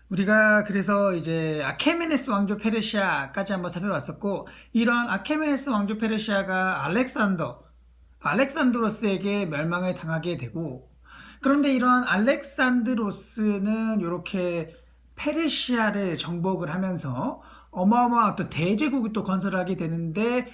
우리가 그래서 이제 아케메네스 왕조 페르시아까지 한번 살펴봤었고, 이런 아케메네스 왕조 페르시아가 알렉산드로스에게 멸망을 당하게 되고, 그런데 이러한 알렉산드로스는 이렇게 페르시아를 정복을 하면서 어마어마한 또 대제국을 또 건설하게 되는데,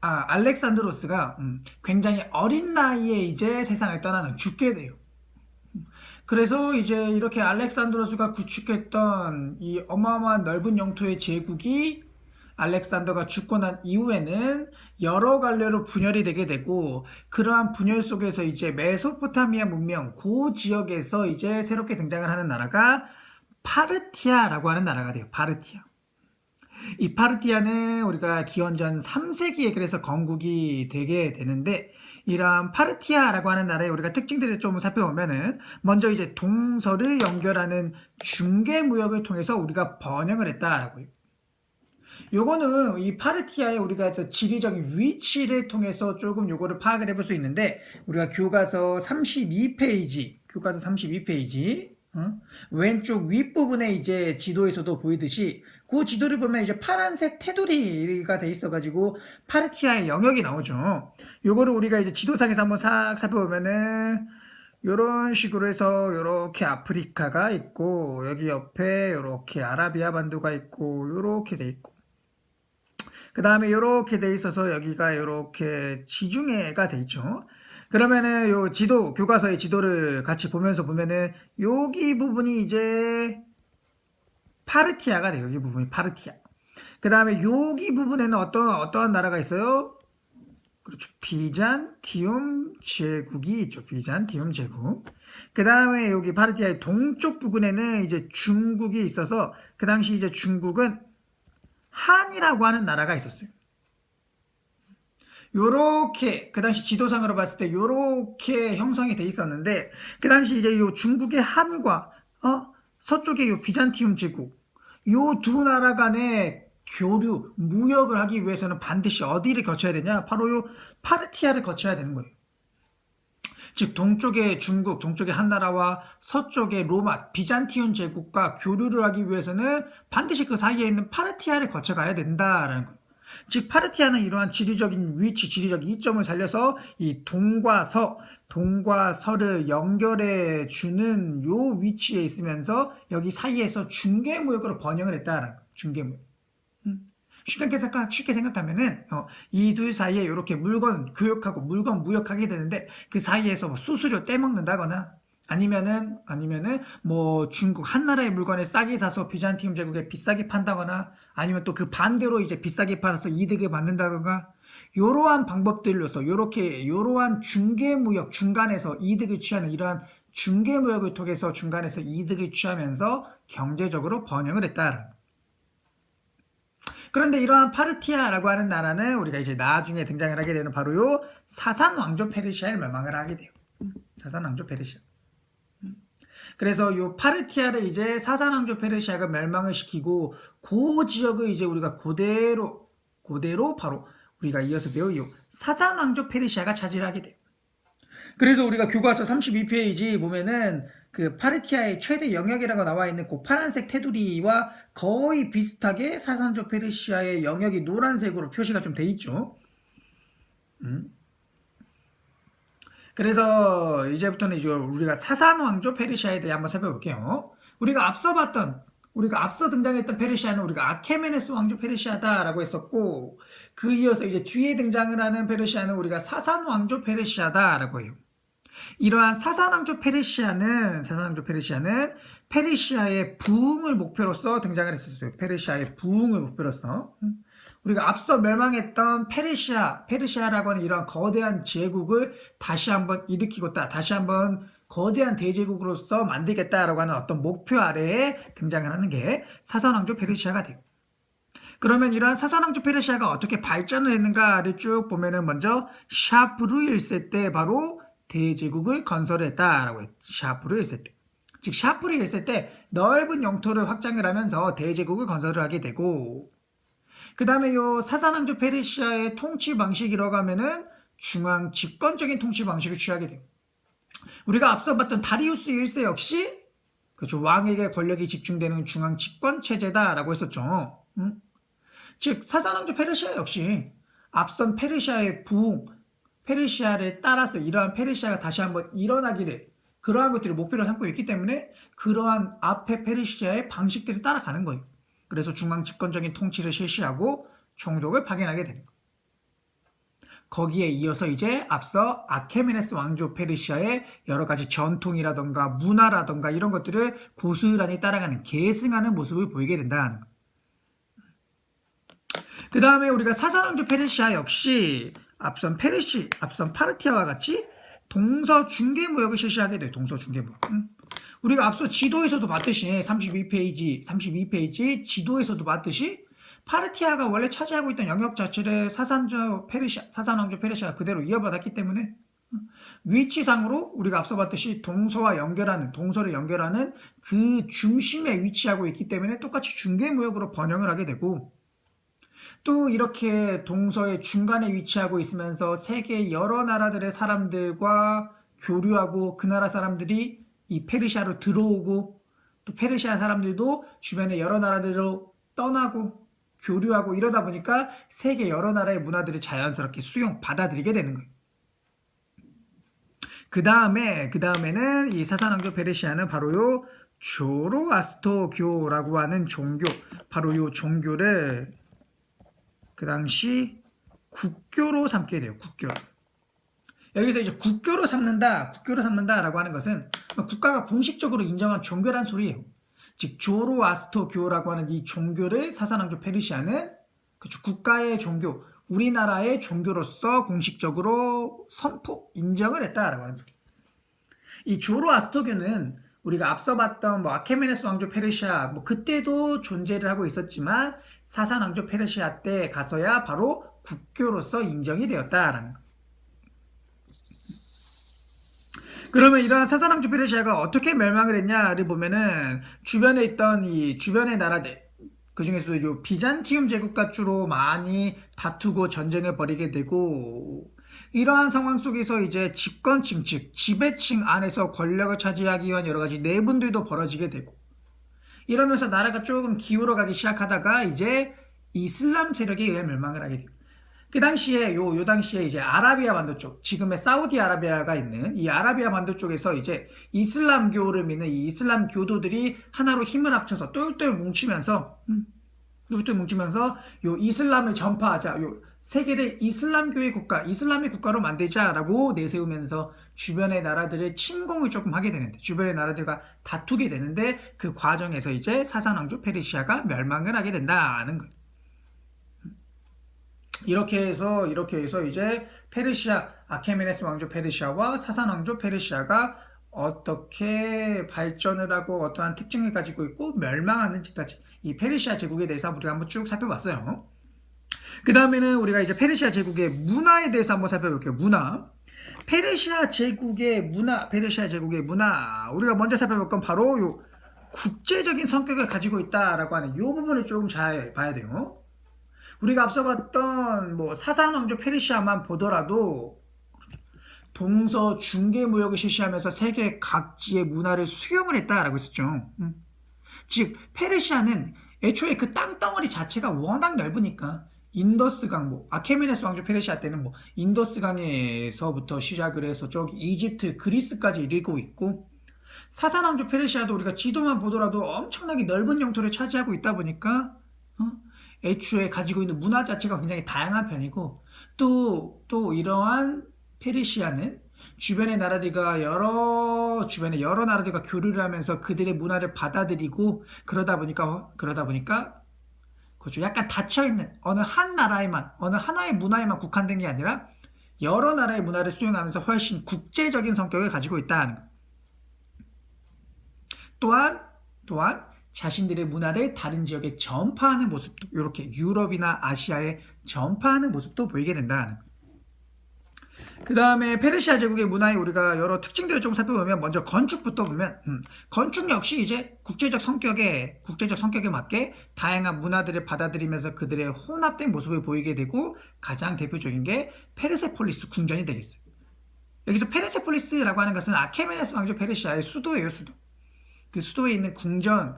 알렉산드로스가 굉장히 어린 나이에 이제 세상을 떠나는 죽게 돼요. 그래서 이제 이렇게 알렉산드로스가 구축했던 이 어마어마한 넓은 영토의 제국이 알렉산더가 죽고 난 이후에는 여러 갈래로 분열이 되게 되고, 그러한 분열 속에서 이제 메소포타미아 문명 그 지역에서 이제 새롭게 등장을 하는 나라가 파르티아라고 하는 나라가 돼요. 파르티아. 이 파르티아는 우리가 기원전 3세기에 그래서 건국이 되게 되는데, 이러한 파르티아라고 하는 나라의 우리가 특징들을 좀 살펴보면은, 먼저 이제 동서를 연결하는 중개 무역을 통해서 우리가 번영을 했다라고요. 요거는 이 파르티아의 우리가 지리적인 위치를 통해서 조금 요거를 파악을 해볼 수 있는데, 우리가 교과서 32페이지 왼쪽 윗부분에 이제 지도에서도 보이듯이 그 지도를 보면 이제 파란색 테두리가 돼 있어가지고 파르티아의 영역이 나오죠. 요거를 우리가 이제 지도상에서 한번 싹 살펴보면은 요런 식으로 해서 요렇게 아프리카가 있고, 여기 옆에 요렇게 아라비아 반도가 있고, 요렇게 돼 있고, 그 다음에 요렇게 돼 있어서 여기가 요렇게 지중해가 돼 있죠. 그러면은 요 지도, 교과서의 지도를 같이 보면서 보면은 여기 부분이 이제 파르티아가 돼요. 여기 부분이 파르티아. 그 다음에 여기 부분에는 어떠한 나라가 있어요? 그렇죠. 비잔티움 제국이 있죠. 비잔티움 제국. 그 다음에 여기 파르티아의 동쪽 부근에는 이제 중국이 있어서, 그 당시 이제 중국은 한이라고 하는 나라가 있었어요. 요렇게 그 당시 지도상으로 봤을 때 요렇게 형성이 돼 있었는데, 그 당시 이제 요 중국의 한과 서쪽의 요 비잔티움 제국, 요 두 나라 간의 교류, 무역을 하기 위해서는 반드시 어디를 거쳐야 되냐? 바로 요 파르티아를 거쳐야 되는 거예요. 즉 동쪽의 중국, 동쪽의 한나라와 서쪽의 로마, 비잔티움 제국과 교류를 하기 위해서는 반드시 그 사이에 있는 파르티아를 거쳐가야 된다라는 거예요. 즉 파르티아는 이러한 지리적인 위치, 지리적 이점을 살려서 이 동과 서를 연결해 주는 요 위치에 있으면서 여기 사이에서 중개무역으로 번영을 했다라는 거예요. 중개무역. 쉽게 생각하면은 이 둘 사이에 이렇게 물건 교역하고 물건 무역하게 되는데, 그 사이에서 뭐 수수료 떼먹는다거나, 아니면은 뭐 중국 한나라의 물건을 싸게 사서 비잔티움 제국에 비싸게 판다거나, 아니면 또 그 반대로 이제 비싸게 팔아서 이득을 받는다거나, 이러한 방법들로서 요러한 중개무역, 중간에서 이득을 취하는 이러한 중개무역을 통해서 중간에서 이득을 취하면서 경제적으로 번영을 했다. 그런데 이러한 파르티아라고 하는 나라는 우리가 이제 나중에 등장을 하게 되는 바로 요 사산 왕조 페르시아를 멸망을 하게 돼요. 사산 왕조 페르시아. 그래서 요 파르티아를 이제 사산 왕조 페르시아가 멸망을 시키고, 그 지역을 이제 우리가 그대로 바로 우리가 이어서 배울 요 사산 왕조 페르시아가 차지를 하게 돼요. 그래서 우리가 교과서 32페이지 보면은 그 파르티아의 최대 영역이라고 나와 있는 그 파란색 테두리와 거의 비슷하게 사산조 페르시아의 영역이 노란색으로 표시가 좀 돼 있죠. 그래서 이제부터는 이제 우리가 사산 왕조 페르시아에 대해 한번 살펴볼게요. 우리가 앞서 등장했던 페르시아는 우리가 아케메네스 왕조 페르시아다라고 했었고, 그 이어서 이제 뒤에 등장을 하는 페르시아는 우리가 사산 왕조 페르시아다라고 해요. 이러한 사산왕조 페르시아는 페르시아의 부흥을 목표로서 등장을 했었어요. 페르시아의 부흥을 목표로서. 우리가 앞서 멸망했던 페르시아라고 하는 이러한 거대한 제국을 다시 한번 일으키겠다, 다시 한번 거대한 대제국으로서 만들겠다라고 하는 어떤 목표 아래에 등장을 하는 게 사산왕조 페르시아가 돼요. 그러면 이러한 사산왕조 페르시아가 어떻게 발전을 했는가를 쭉 보면은, 먼저 샤프루 1세 때 바로 대제국을 건설했다라고 했죠. 샤프루 1세 때. 즉 샤프루 1세 때 넓은 영토를 확장을 하면서 대제국을 건설을 하게 되고, 그 다음에 요 사산왕조 페르시아의 통치 방식이라고 하면은 중앙 집권적인 통치 방식을 취하게 돼요. 우리가 앞서 봤던 다리우스 1세 역시 그렇죠. 왕에게 권력이 집중되는 중앙 집권 체제다라고 했었죠. 즉 사사왕조 페르시아 역시 앞선 페르시아의 부흥, 페르시아를 따라서 이러한 페르시아가 다시 한번 일어나기를 그러한 것들을 목표로 삼고 있기 때문에 그러한 앞에 페르시아의 방식들을 따라가는 거예요. 그래서 중앙 집권적인 통치를 실시하고 총독을 파견하게 되는 거예요. 거기에 이어서 이제 앞서 아케메네스 왕조 페르시아의 여러 가지 전통이라던가 문화라던가 이런 것들을 고스란히 따라가는 계승하는 모습을 보이게 된다는 거예요. 그 다음에 우리가 사사왕조 페르시아 역시 앞선 파르티아와 같이 동서 중개무역을 실시하게 돼요. 동서 중개무역. 우리가 앞서 지도에서도 봤듯이 32페이지 지도에서도 봤듯이 파르티아가 원래 차지하고 있던 영역 자체를 사사왕조 페르시아가 그대로 이어받았기 때문에 위치상으로 우리가 앞서 봤듯이 동서를 연결하는 그 중심에 위치하고 있기 때문에 똑같이 중개무역으로 번영을 하게 되고 또 이렇게 동서의 중간에 위치하고 있으면서 세계 여러 나라들의 사람들과 교류하고 그 나라 사람들이 이 페르시아로 들어오고 또 페르시아 사람들도 주변의 여러 나라들로 떠나고 교류하고 이러다 보니까 세계 여러 나라의 문화들을 자연스럽게 받아들이게 되는 거예요. 그 다음에는 이 사사왕조 페르시아는 바로 요 조로아스터교라고 하는 종교, 바로 요 종교를 그 당시 국교로 삼게 돼요. 국교로. 여기서 이제 국교로 삼는다라고 하는 것은 국가가 공식적으로 인정한 종교란 소리예요. 즉 조로아스터교라고 하는 이 종교를 사사왕조 페르시아는 그렇죠, 국가의 종교, 우리나라의 종교로서 공식적으로 인정을 했다라고 하는 소리. 이 조로아스터교는 우리가 앞서 봤던 아케메네스 왕조 페르시아 그때도 존재를 하고 있었지만 사사왕조 페르시아 때 가서야 바로 국교로서 인정이 되었다라는 거. 그러면 이러한 사사왕조 페르시아가 어떻게 멸망을 했냐를 보면은 주변에 있던 이 주변의 나라들 그 중에서도 요 비잔티움 제국과 주로 많이 다투고 전쟁을 벌이게 되고 이러한 상황 속에서 이제 집권층 즉 지배층 안에서 권력을 차지하기 위한 여러 가지 내분들도 벌어지게 되고 이러면서 나라가 조금 기울어가기 시작하다가 이제 이슬람 세력에 의해 멸망을 하게 돼요. 그 당시에 요 당시에 이제 아라비아 반도 쪽 지금의 사우디아라비아가 있는 이 아라비아 반도 쪽에서 이제 이슬람교를 믿는 이 이슬람 교도들이 하나로 힘을 합쳐서 똘똘 뭉치면서 요 이슬람을 전파하자, 요 세계를 이슬람교의 국가, 이슬람의 국가로 만들자라고 내세우면서 주변의 나라들의 침공을 조금 하게 되는데, 주변의 나라들과 다투게 되는데 그 과정에서 이제 사사왕조 페르시아가 멸망을 하게 된다는 거예요. 이렇게 해서 이제 페르시아, 아케메네스 왕조 페르시아와 사사왕조 페르시아가 어떻게 발전을 하고 어떠한 특징을 가지고 있고 멸망하는지까지 이 페르시아 제국에 대해서 우리가 한번 쭉 살펴봤어요. 그 다음에는 우리가 이제 페르시아 제국의 문화에 대해서 한번 살펴볼게요. 문화. 페르시아 제국의 문화. 우리가 먼저 살펴볼 건 바로 요 국제적인 성격을 가지고 있다라고 하는 이 부분을 조금 잘 봐야 돼요. 우리가 앞서 봤던 사사왕조 페르시아만 보더라도 동서 중개 무역을 실시하면서 세계 각지의 문화를 수용을 했다라고 했었죠. 즉 페르시아는 애초에 그 땅덩어리 자체가 워낙 넓으니까 인더스강, 아케메네스 왕조 페르시아 때는 인더스강에서부터 시작을 해서 저기 이집트, 그리스까지 이르고 있고 사사왕조 페르시아도 우리가 지도만 보더라도 엄청나게 넓은 영토를 차지하고 있다 보니까 애초에 가지고 있는 문화 자체가 굉장히 다양한 편이고 또 이러한 페르시아는 주변의 여러 나라들과 교류를 하면서 그들의 문화를 받아들이고 그러다 보니까 그렇죠. 약간 닫혀있는 어느 하나의 문화에만 국한된 게 아니라 여러 나라의 문화를 수용하면서 훨씬 국제적인 성격을 가지고 있다는 것. 또한 자신들의 문화를 다른 지역에 전파하는 모습도 이렇게 유럽이나 아시아에 전파하는 모습도 보이게 된다는 것. 그 다음에 페르시아 제국의 문화에 우리가 여러 특징들을 좀 살펴보면 먼저 건축부터 보면 건축 역시 이제 국제적 성격에 맞게 다양한 문화들을 받아들이면서 그들의 혼합된 모습을 보이게 되고 가장 대표적인 게 페르세폴리스 궁전이 되겠어요. 여기서 페르세폴리스라고 하는 것은 아케메네스 왕조 페르시아의 수도예요. 수도. 그 수도에 있는 궁전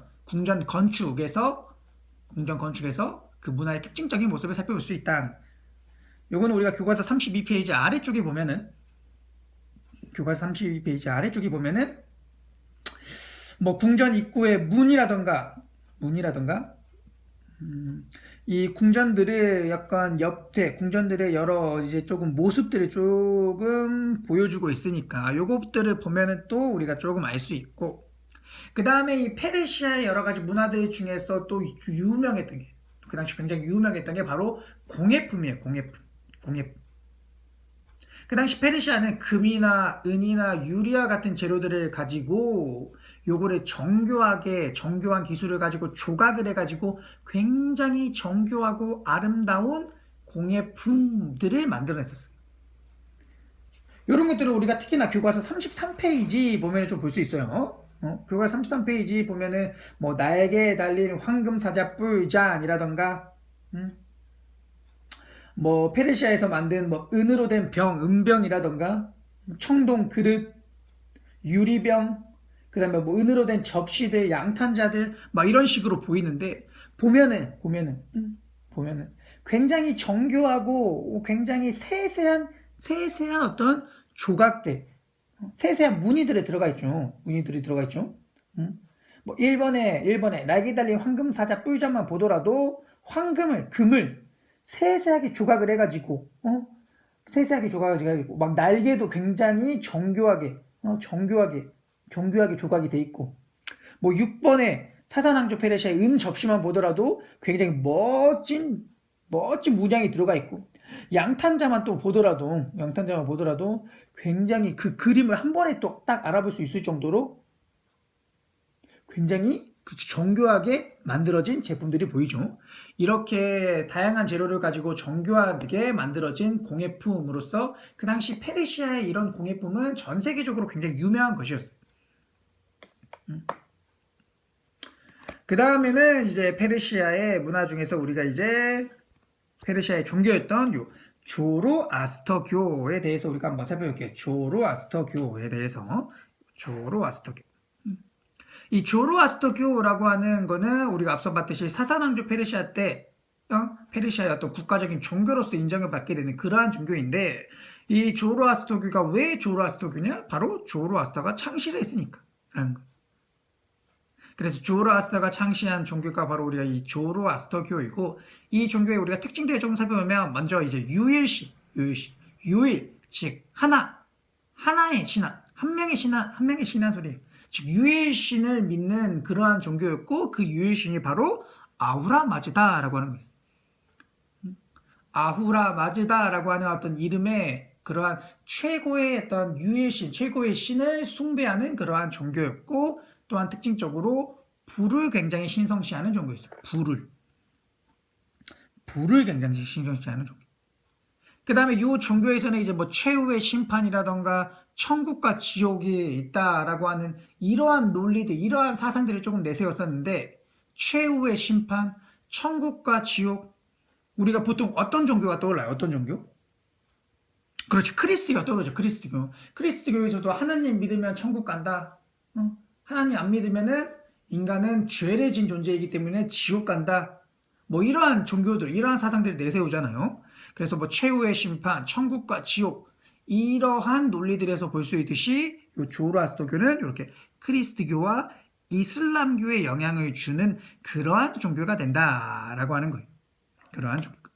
건축에서 그 문화의 특징적인 모습을 살펴볼 수 있다. 요거는 우리가 교과서 32페이지 아래쪽에 보면은 뭐 궁전 입구의 문이라던가 이 궁전들의 약간 궁전들의 여러 이제 조금 모습들을 조금 보여주고 있으니까 요것들을 보면은 또 우리가 조금 알 수 있고, 그 다음에 이 페르시아의 여러 가지 문화들 중에서 또 유명했던 게, 그 당시 굉장히 유명했던 게 바로 공예품이에요. 공예품. 그 당시 페르시아는 금이나 은이나 유리와 같은 재료들을 가지고 요거를 정교한 기술을 가지고 조각을 해가지고 굉장히 정교하고 아름다운 공예품들을 만들어냈었어요. 이런 것들을 우리가 특히나 교과서 33페이지 보면 좀 볼 수 있어요. 교과서 33페이지 보면은 뭐 날개에 달린 황금 사자뿔 잔이라던가, 뭐 페르시아에서 만든 뭐 은으로 된 은병이라던가, 청동 그릇, 유리병, 그 다음에 뭐 은으로 된 접시들, 양탄자들, 막 이런 식으로 보이는데, 보면은 굉장히 정교하고 굉장히 세세한 어떤 조각들, 세세한 무늬들이 들어가 있죠. 뭐 일본의 날개 달린 황금 사자 뿔잔만 보더라도 금을 세세하게 조각을 해가지고, 막 날개도 굉장히 정교하게 조각이 돼 있고, 뭐 6번에 사산왕조 페르시아의 은 접시만 보더라도 굉장히 멋진 문양이 들어가 있고, 양탄자만 보더라도 굉장히 그 그림을 한 번에 또 딱 알아볼 수 있을 정도로 굉장히 정교하게 만들어진 제품들이 보이죠. 이렇게 다양한 재료를 가지고 정교하게 만들어진 공예품으로서 그 당시 페르시아의 이런 공예품은 전 세계적으로 굉장히 유명한 것이었어요. 그 다음에는 이제 페르시아의 문화 중에서 우리가 이제 페르시아의 종교였던 요 조로아스터교에 대해서 우리가 한번 살펴볼게요. 조로아스터교에 대해서. 이 조로아스터교라고 하는 거는 우리가 앞서 봤듯이 사산왕조 페르시아 때 페르시아의 어떤 국가적인 종교로서 인정을 받게 되는 그러한 종교인데, 이 조로아스터교가 왜 조로아스터교냐? 바로 조로아스터가 창시를 했으니까 라는 거예요. 그래서 조로아스터가 창시한 종교가 바로 우리가 이 조로아스터교이고, 이 종교의 우리가 특징들을 조금 살펴보면, 먼저 이제 유일, 즉 하나의 신앙, 한 명의 신앙 소리, 즉 유일신을 믿는 그러한 종교였고, 그 유일신이 바로 아후라 마즈다라고 하는 거였어요. 아후라 마즈다라고 하는 어떤 이름의 그러한 최고의 어떤 유일신, 최고의 신을 숭배하는 그러한 종교였고, 또한 특징적으로 불을 굉장히 신성시하는 종교였어요. 불을 굉장히 신성시하는 종교. 그 다음에 이 종교에서는 이제 뭐 최후의 심판이라던가 천국과 지옥이 있다라고 하는 이러한 논리들, 이러한 사상들을 조금 내세웠었는데, 최후의 심판, 천국과 지옥, 우리가 보통 어떤 종교가 떠올라요? 어떤 종교? 그렇지, 크리스트교가 떠오르죠. 크리스트교에서도 하나님 믿으면 천국 간다. 하나님 안 믿으면은 인간은 죄를 진 존재이기 때문에 지옥 간다. 뭐 이러한 종교들, 이러한 사상들을 내세우잖아요. 그래서 뭐 최후의 심판, 천국과 지옥, 이러한 논리들에서 볼 수 있듯이 이 조로아스터교는 이렇게 크리스트교와 이슬람교에 영향을 주는 그러한 종교가 된다라고 하는 거예요. 그러한 종교.